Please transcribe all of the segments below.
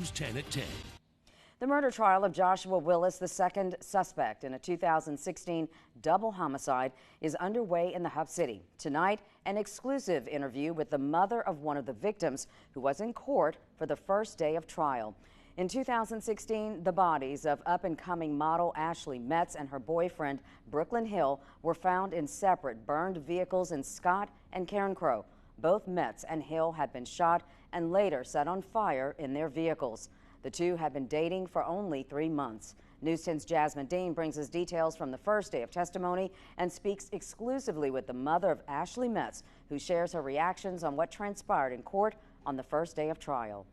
News 10 at 10. The murder trial of Joshua Willis, the second suspect in a 2016 double homicide, is underway in the Hub City. Tonight, an exclusive interview with the mother of one of the victims who was in court for the first day of trial. In 2016, the bodies of up-and-coming model Ashley Metz and her boyfriend, Brouklynn Hill, were found in separate burned vehicles in Scott and Carencro. Both Metz and Hill had been shot and later set on fire in their vehicles. The two had been dating for only 3 months. News 10's Jasmine Dean brings us details from the first day of testimony and speaks exclusively with the mother of Ashley Metz, who shares her reactions on what transpired in court on the first day of trial.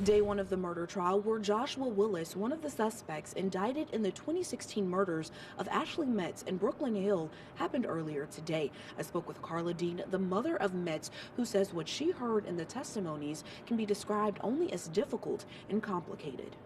Day one of the murder trial, where Joshua Willis, one of the suspects indicted in the 2016 murders of Ashley Metz and Brouklynn Hill, happened earlier today. I spoke with Carla Dean, the mother of Metz, who says what she heard in the testimonies can be described only as difficult and complicated.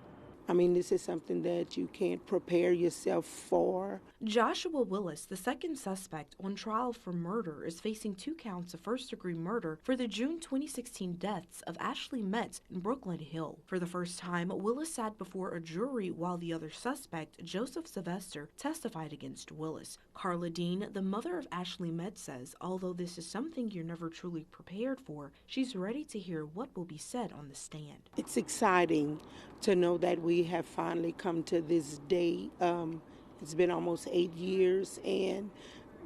I mean, this is something that you can't prepare yourself for. Joshua Willis, the second suspect on trial for murder, is facing 2 counts of first-degree murder for the June 2016 deaths of Ashley Metz and Brouklynn Hill. For the first time, Willis sat before a jury while the other suspect, Joseph Sylvester, testified against Willis. Carla Dean, the mother of Ashley Metz, says although this is something you're never truly prepared for, she's ready to hear what will be said on the stand. It's exciting to know that we have finally come to this day. It's been almost 8 years, and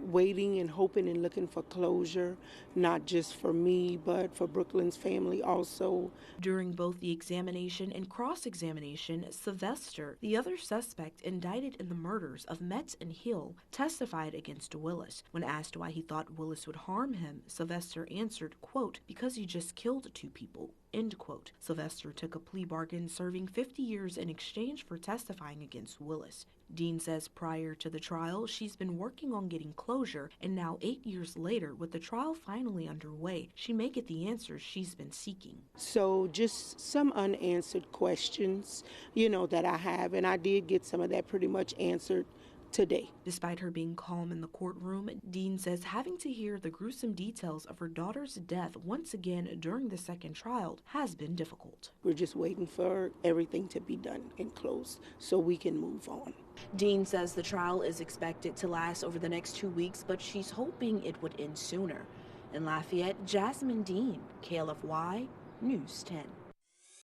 waiting and hoping and looking for closure, not just for me, but for Brooklynn's family also. During both the examination and cross-examination, Sylvester, the other suspect indicted in the murders of Metz and Hill, testified against Willis. When asked why he thought Willis would harm him, Sylvester answered, quote, "because he just killed 2 people." End quote. Sylvester took a plea bargain, serving 50 years in exchange for testifying against Willis. Dean says prior to the trial, she's been working on getting closure, and now 8 years later, with the trial finally underway, she may get the answers she's been seeking. So just some unanswered questions, that I have, and I did get some of that pretty much answered today. Despite her being calm in the courtroom, Dean says having to hear the gruesome details of her daughter's death once again during the second trial has been difficult. We're just waiting for everything to be done and closed so we can move on. Dean says the trial is expected to last over the next 2 weeks, but she's hoping it would end sooner. In Lafayette, Jasmine Dean, KLFY, News 10.